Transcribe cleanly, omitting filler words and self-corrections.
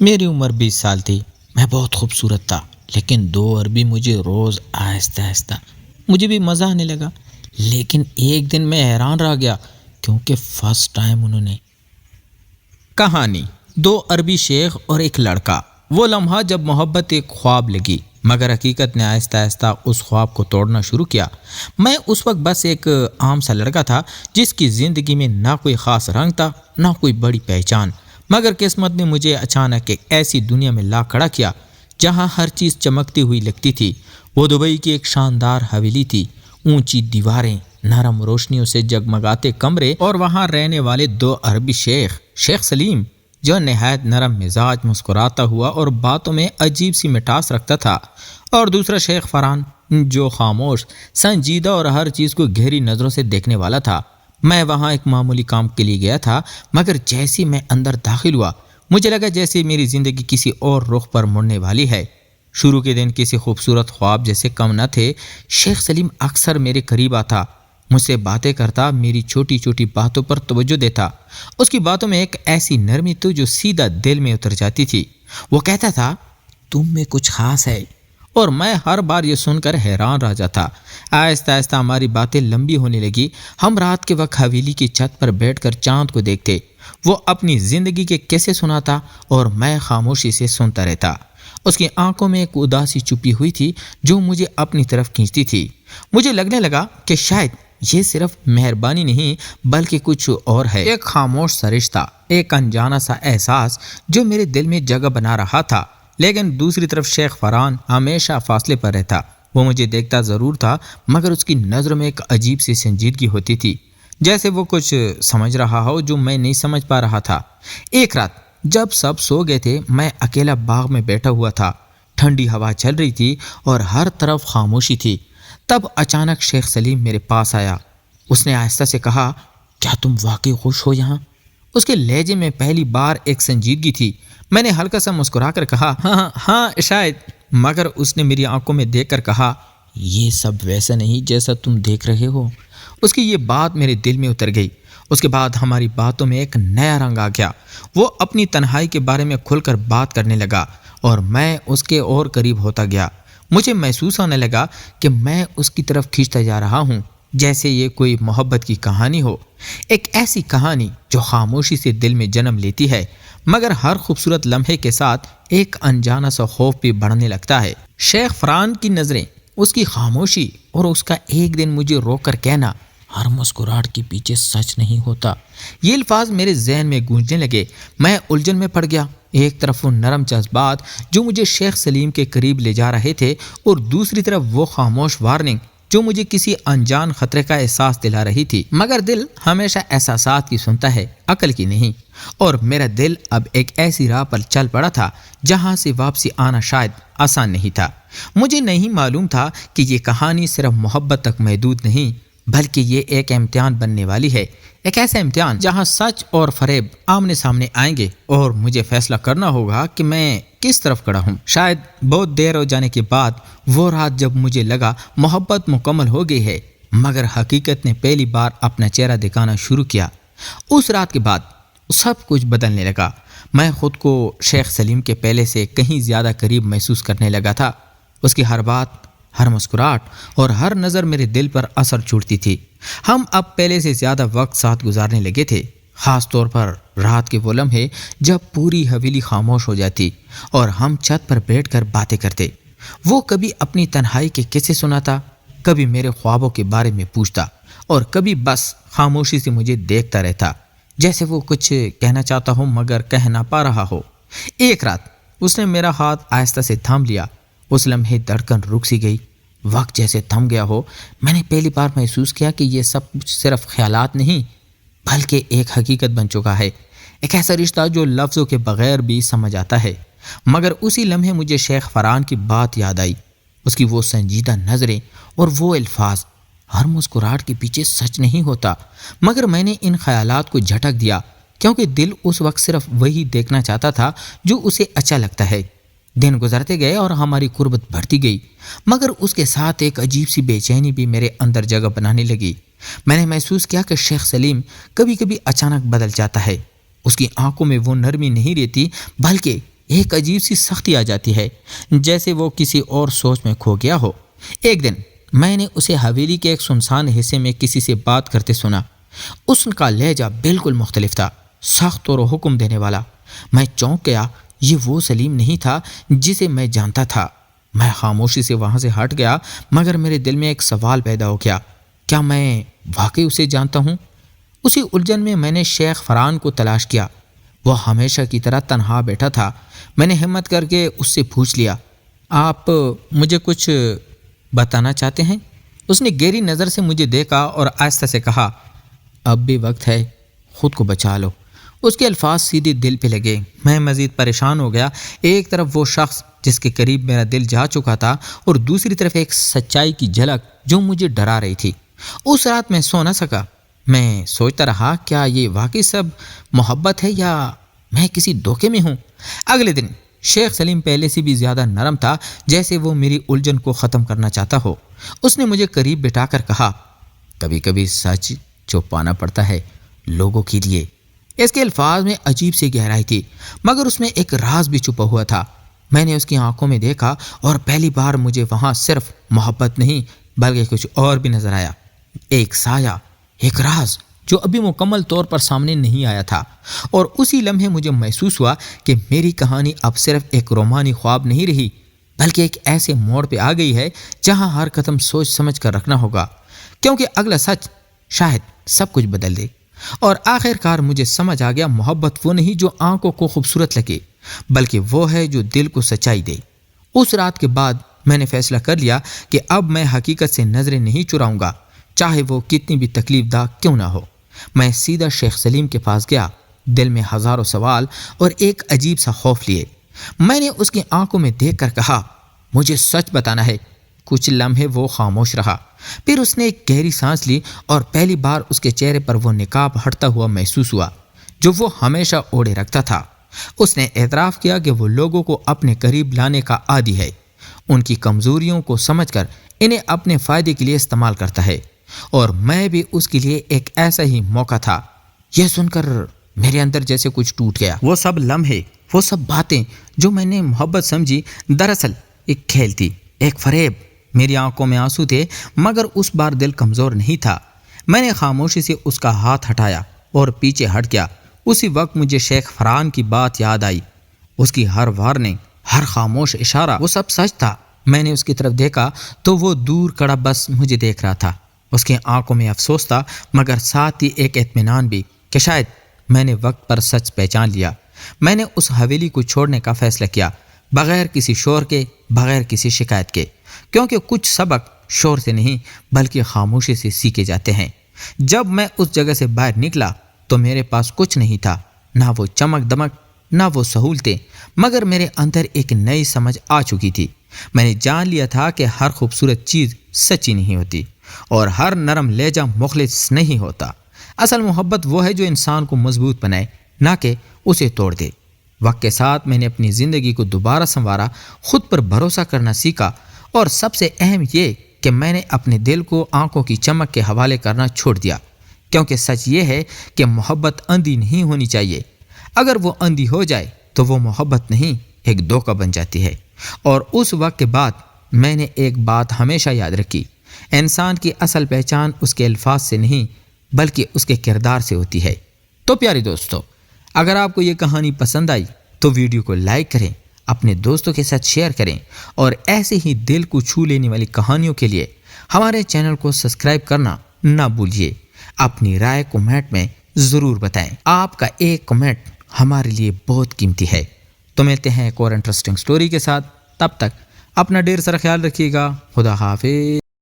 میری عمر 20 سال تھی۔ میں بہت خوبصورت تھا، لیکن 2 عربی مجھے روز آہستہ آہستہ مجھے بھی مزہ آنے لگا۔ لیکن ایک دن میں حیران رہ گیا، کیونکہ فرسٹ ٹائم انہوں نے کہانی 2 عربی شیخ اور ایک لڑکا۔ وہ لمحہ جب محبت ایک خواب لگی، مگر حقیقت نے آہستہ آہستہ اس خواب کو توڑنا شروع کیا۔ میں اس وقت بس ایک عام سا لڑکا تھا، جس کی زندگی میں نہ کوئی خاص رنگ تھا، نہ کوئی بڑی پہچان، مگر قسمت نے مجھے اچانک ایک ایسی دنیا میں لا کھڑا کیا جہاں ہر چیز چمکتی ہوئی لگتی تھی۔ وہ دبئی کی ایک شاندار حویلی تھی، اونچی دیواریں، نرم روشنیوں سے جگمگاتے کمرے، اور وہاں رہنے والے 2 عربی شیخ سلیم، جو نہایت نرم مزاج، مسکراتا ہوا اور باتوں میں عجیب سی مٹاس رکھتا تھا، اور دوسرا شیخ فرحان، جو خاموش، سنجیدہ اور ہر چیز کو گہری نظروں سے دیکھنے والا تھا۔ میں وہاں ایک معمولی کام کے لیے گیا تھا، مگر جیسے میں اندر داخل ہوا، مجھے لگا جیسے میری زندگی کسی اور رخ پر مڑنے والی ہے۔ شروع کے دن کسی خوبصورت خواب جیسے کم نہ تھے۔ شیخ سلیم اکثر میرے قریب آتا، مجھ سے باتیں کرتا، میری چھوٹی چھوٹی باتوں پر توجہ دیتا۔ اس کی باتوں میں ایک ایسی نرمی تھی جو سیدھا دل میں اتر جاتی تھی۔ وہ کہتا تھا، تم میں کچھ خاص ہے، اور میں ہر بار یہ سن کر حیران رہ جاتا۔ آہستہ آہستہ ہماری باتیں لمبی ہونے لگی۔ ہم رات کے وقت حویلی کی چھت پر بیٹھ کر چاند کو دیکھتے۔ وہ اپنی زندگی کے قصے سناتا اور میں خاموشی سے سنتا رہتا۔ اس کی آنکھوں میں ایک اداسی چھپی ہوئی تھی جو مجھے اپنی طرف کھینچتی تھی۔ مجھے لگنے لگا کہ شاید یہ صرف مہربانی نہیں بلکہ کچھ اور ہے، ایک خاموش سا رشتہ، ایک انجانا سا احساس جو میرے دل میں جگہ بنا رہا تھا۔ لیکن دوسری طرف شیخ فرحان ہمیشہ فاصلے پر رہتا۔ وہ مجھے دیکھتا ضرور تھا، مگر اس کی نظروں میں ایک عجیب سی سنجیدگی ہوتی تھی، جیسے وہ کچھ سمجھ رہا ہو جو میں نہیں سمجھ پا رہا تھا۔ ایک رات جب سب سو گئے تھے، میں اکیلا باغ میں بیٹھا ہوا تھا۔ ٹھنڈی ہوا چل رہی تھی اور ہر طرف خاموشی تھی۔ تب اچانک شیخ سلیم میرے پاس آیا۔ اس نے آہستہ سے کہا، کیا تم واقعی خوش ہو یہاں؟ اس کے لہجے میں پہلی بار ایک سنجیدگی تھی۔ میں نے ہلکا سا مسکرا کر کہا، ہاں شاید، مگر اس نے میری آنکھوں میں دیکھ کر کہا، یہ سب ویسا نہیں جیسا تم دیکھ رہے ہو۔ اس کی یہ بات میرے دل میں اتر گئی۔ اس کے بعد ہماری باتوں میں ایک نیا رنگ آ گیا۔ وہ اپنی تنہائی کے بارے میں کھل کر بات کرنے لگا اور میں اس کے اور قریب ہوتا گیا۔ مجھے محسوس ہونے لگا کہ میں اس کی طرف کھینچتا جا رہا ہوں، جیسے یہ کوئی محبت کی کہانی ہو، ایک ایسی کہانی جو خاموشی سے دل میں جنم لیتی ہے، مگر ہر خوبصورت لمحے کے ساتھ ایک انجانا سا خوف بھی بڑھنے لگتا ہے۔ شیخ فرحان کی نظریں، اس کی خاموشی اور اس کا ایک دن مجھے روک کر کہنا، ہر مسکراہٹ کے پیچھے سچ نہیں ہوتا، یہ الفاظ میرے ذہن میں گونجنے لگے۔ میں الجھن میں پڑ گیا۔ ایک طرف وہ نرم جذبات جو مجھے شیخ سلیم کے قریب لے جا رہے تھے، اور دوسری طرف وہ خاموش وارننگ جو مجھے کسی انجان خطرے کا احساس دلا رہی تھی۔ مگر دل ہمیشہ احساسات کی سنتا ہے، عقل کی نہیں، اور میرا دل اب ایک ایسی راہ پر چل پڑا تھا جہاں سے واپسی آنا شاید آسان نہیں تھا۔ مجھے نہیں معلوم تھا کہ یہ کہانی صرف محبت تک محدود نہیں، بلکہ یہ ایک امتحان بننے والی ہے، ایک ایسا امتحان جہاں سچ اور فریب آمنے سامنے آئیں گے، اور مجھے فیصلہ کرنا ہوگا کہ میں کس طرف کھڑا ہوں۔ شاید بہت دیر ہو جانے کے بعد وہ رات جب مجھے لگا محبت مکمل ہو گئی ہے، مگر حقیقت نے پہلی بار اپنا چہرہ دکھانا شروع کیا۔ اس رات کے بعد سب کچھ بدلنے لگا۔ میں خود کو شیخ سلیم کے پہلے سے کہیں زیادہ قریب محسوس کرنے لگا تھا۔ اس کی ہر بات، ہر مسکراہٹ اور ہر نظر میرے دل پر اثر چھوڑتی تھی۔ ہم اب پہلے سے زیادہ وقت ساتھ گزارنے لگے تھے، خاص طور پر رات کے وہ لمحے جب پوری حویلی خاموش ہو جاتی اور ہم چھت پر بیٹھ کر باتیں کرتے۔ وہ کبھی اپنی تنہائی کے قصے سناتا، کبھی میرے خوابوں کے بارے میں پوچھتا، اور کبھی بس خاموشی سے مجھے دیکھتا رہتا، جیسے وہ کچھ کہنا چاہتا ہو مگر کہہ نہ پا رہا ہو۔ ایک رات اس نے میرا ہاتھ آہستہ سے تھام لیا۔ اس لمحے دھڑکن رک سی گئی، وقت جیسے تھم گیا ہو۔ میں نے پہلی بار محسوس کیا کہ یہ سب کچھ صرف خیالات نہیں بلکہ ایک حقیقت بن چکا ہے، ایک ایسا رشتہ جو لفظوں کے بغیر بھی سمجھ آتا ہے۔ مگر اسی لمحے مجھے شیخ فرحان کی بات یاد آئی، اس کی وہ سنجیدہ نظریں اور وہ الفاظ، ہر مسکراہٹ کے پیچھے سچ نہیں ہوتا۔ مگر میں نے ان خیالات کو جھٹک دیا، کیونکہ دل اس وقت صرف وہی دیکھنا چاہتا تھا جو اسے اچھا لگتا ہے۔ دن گزرتے گئے اور ہماری قربت بڑھتی گئی، مگر اس کے ساتھ ایک عجیب سی بے چینی بھی میرے اندر جگہ بنانے لگی۔ میں نے محسوس کیا کہ شیخ سلیم کبھی کبھی اچانک بدل جاتا ہے۔ اس کی آنکھوں میں وہ نرمی نہیں رہتی، بلکہ ایک عجیب سی سختی آ جاتی ہے، جیسے وہ کسی اور سوچ میں کھو گیا ہو۔ ایک دن میں نے اسے حویلی کے ایک سنسان حصے میں کسی سے بات کرتے سنا۔ اس کا لہجہ بالکل مختلف تھا، سخت اور حکم دینے والا۔ میں چونک گیا، یہ وہ سلیم نہیں تھا جسے میں جانتا تھا۔ میں خاموشی سے وہاں سے ہٹ گیا، مگر میرے دل میں ایک سوال پیدا ہو گیا، کیا میں واقعی اسے جانتا ہوں؟ اسی الجھن میں میں نے شیخ فرحان کو تلاش کیا۔ وہ ہمیشہ کی طرح تنہا بیٹھا تھا۔ میں نے ہمت کر کے اس سے پوچھ لیا، آپ مجھے کچھ بتانا چاہتے ہیں؟ اس نے گہری نظر سے مجھے دیکھا اور آہستہ سے کہا، اب بھی وقت ہے، خود کو بچا لو۔ اس کے الفاظ سیدھے دل پہ لگے۔ میں مزید پریشان ہو گیا۔ ایک طرف وہ شخص جس کے قریب میرا دل جا چکا تھا، اور دوسری طرف ایک سچائی کی جھلک جو مجھے ڈرا رہی تھی۔ اس رات میں سو نہ سکا۔ میں سوچتا رہا، کیا یہ واقعی سب محبت ہے یا میں کسی دھوکے میں ہوں؟ اگلے دن شیخ سلیم پہلے سے بھی زیادہ نرم تھا، جیسے وہ میری الجھن کو ختم کرنا چاہتا ہو۔ اس نے مجھے قریب بٹھا کر کہا، کبھی کبھی سچ چھپانا پڑتا ہے لوگوں کے لیے۔ اس کے الفاظ میں عجیب سی گہرائی تھی، مگر اس میں ایک راز بھی چھپا ہوا تھا۔ میں نے اس کی آنکھوں میں دیکھا، اور پہلی بار مجھے وہاں صرف محبت نہیں بلکہ کچھ اور بھی نظر آیا، ایک سایہ، ایک راز جو ابھی مکمل طور پر سامنے نہیں آیا تھا۔ اور اسی لمحے مجھے محسوس ہوا کہ میری کہانی اب صرف ایک رومانی خواب نہیں رہی، بلکہ ایک ایسے موڑ پہ آ گئی ہے جہاں ہر قدم سوچ سمجھ کر رکھنا ہوگا، کیونکہ اگلا سچ شاید سب کچھ بدل دے۔ اور آخر کار مجھے سمجھ آ گیا، محبت وہ نہیں جو آنکھوں کو خوبصورت لگے، بلکہ وہ ہے جو دل کو سچائی دے۔ اس رات کے بعد میں نے فیصلہ کر لیا کہ اب میں حقیقت سے نظریں نہیں چراؤں گا، چاہے وہ کتنی بھی تکلیف دہ کیوں نہ ہو۔ میں سیدھا شیخ سلیم کے پاس گیا، دل میں ہزاروں سوال اور ایک عجیب سا خوف لیے۔ میں نے اس کی آنکھوں میں دیکھ کر کہا، مجھے سچ بتانا ہے۔ کچھ لمحے وہ خاموش رہا، پھر اس نے ایک گہری سانس لی، اور پہلی بار اس کے چہرے پر وہ نقاب ہٹتا ہوا محسوس ہوا جو وہ ہمیشہ اوڑھے رکھتا تھا۔ اس نے اعتراف کیا کہ وہ لوگوں کو اپنے قریب لانے کا عادی ہے، ان کی کمزوریوں کو سمجھ کر انہیں اپنے فائدے کے لیے استعمال کرتا ہے، اور میں بھی اس کے لیے ایک ایسا ہی موقع تھا۔ یہ سن کر میرے اندر جیسے کچھ ٹوٹ گیا۔ وہ سب لمحے، وہ سب باتیں جو میں نے محبت سمجھی، دراصل ایک کھیل تھی، ایک فریب۔ میری آنکھوں میں آنسو تھے، مگر اس بار دل کمزور نہیں تھا۔ میں نے خاموشی سے اس کا ہاتھ ہٹایا اور پیچھے ہٹ گیا۔ اسی وقت مجھے شیخ فرحان کی بات یاد آئی، اس کی ہر وارننگ، ہر خاموش اشارہ، وہ سب سچ تھا۔ میں نے اس کی طرف دیکھا تو وہ دور کھڑا بس مجھے دیکھ رہا تھا۔ اس کی آنکھوں میں افسوس تھا، مگر ساتھ ہی ایک اطمینان بھی کہ شاید میں نے وقت پر سچ پہچان لیا۔ میں نے اس حویلی کو چھوڑنے کا فیصلہ کیا، بغیر کسی شور کے، بغیر کسی شکایت کے، کیونکہ کچھ سبق شور سے نہیں بلکہ خاموشی سے سیکھے جاتے ہیں۔ جب میں اس جگہ سے باہر نکلا تو میرے پاس کچھ نہیں تھا، نہ وہ چمک دمک، نہ وہ سہولتیں، مگر میرے اندر ایک نئی سمجھ آ چکی تھی۔ میں نے جان لیا تھا کہ ہر خوبصورت چیز سچی نہیں ہوتی، اور ہر نرم لہجہ مخلص نہیں ہوتا۔ اصل محبت وہ ہے جو انسان کو مضبوط بنائے، نہ کہ اسے توڑ دے۔ وقت کے ساتھ میں نے اپنی زندگی کو دوبارہ سنوارا، خود پر بھروسہ کرنا سیکھا، اور سب سے اہم یہ کہ میں نے اپنے دل کو آنکھوں کی چمک کے حوالے کرنا چھوڑ دیا، کیونکہ سچ یہ ہے کہ محبت اندھی نہیں ہونی چاہیے۔ اگر وہ اندھی ہو جائے تو وہ محبت نہیں، ایک دھوکہ بن جاتی ہے۔ اور اس وقت کے بعد میں نے ایک بات ہمیشہ یاد رکھی، انسان کی اصل پہچان اس کے الفاظ سے نہیں بلکہ اس کے کردار سے ہوتی ہے۔ تو پیارے دوستو، اگر آپ کو یہ کہانی پسند آئی تو ویڈیو کو لائک کریں، اپنے دوستوں کے ساتھ شیئر کریں، اور ایسے ہی دل کو چھو لینے والی کہانیوں کے لیے ہمارے چینل کو سبسکرائب کرنا نہ بھولیے۔ اپنی رائے کمنٹ میں ضرور بتائیں، آپ کا ایک کمنٹ ہمارے لیے بہت قیمتی ہے۔ تو ملتے ہیں ایک اور انٹرسٹنگ سٹوری کے ساتھ، تب تک اپنا ڈھیر سارا خیال رکھیے گا۔ خدا حافظ۔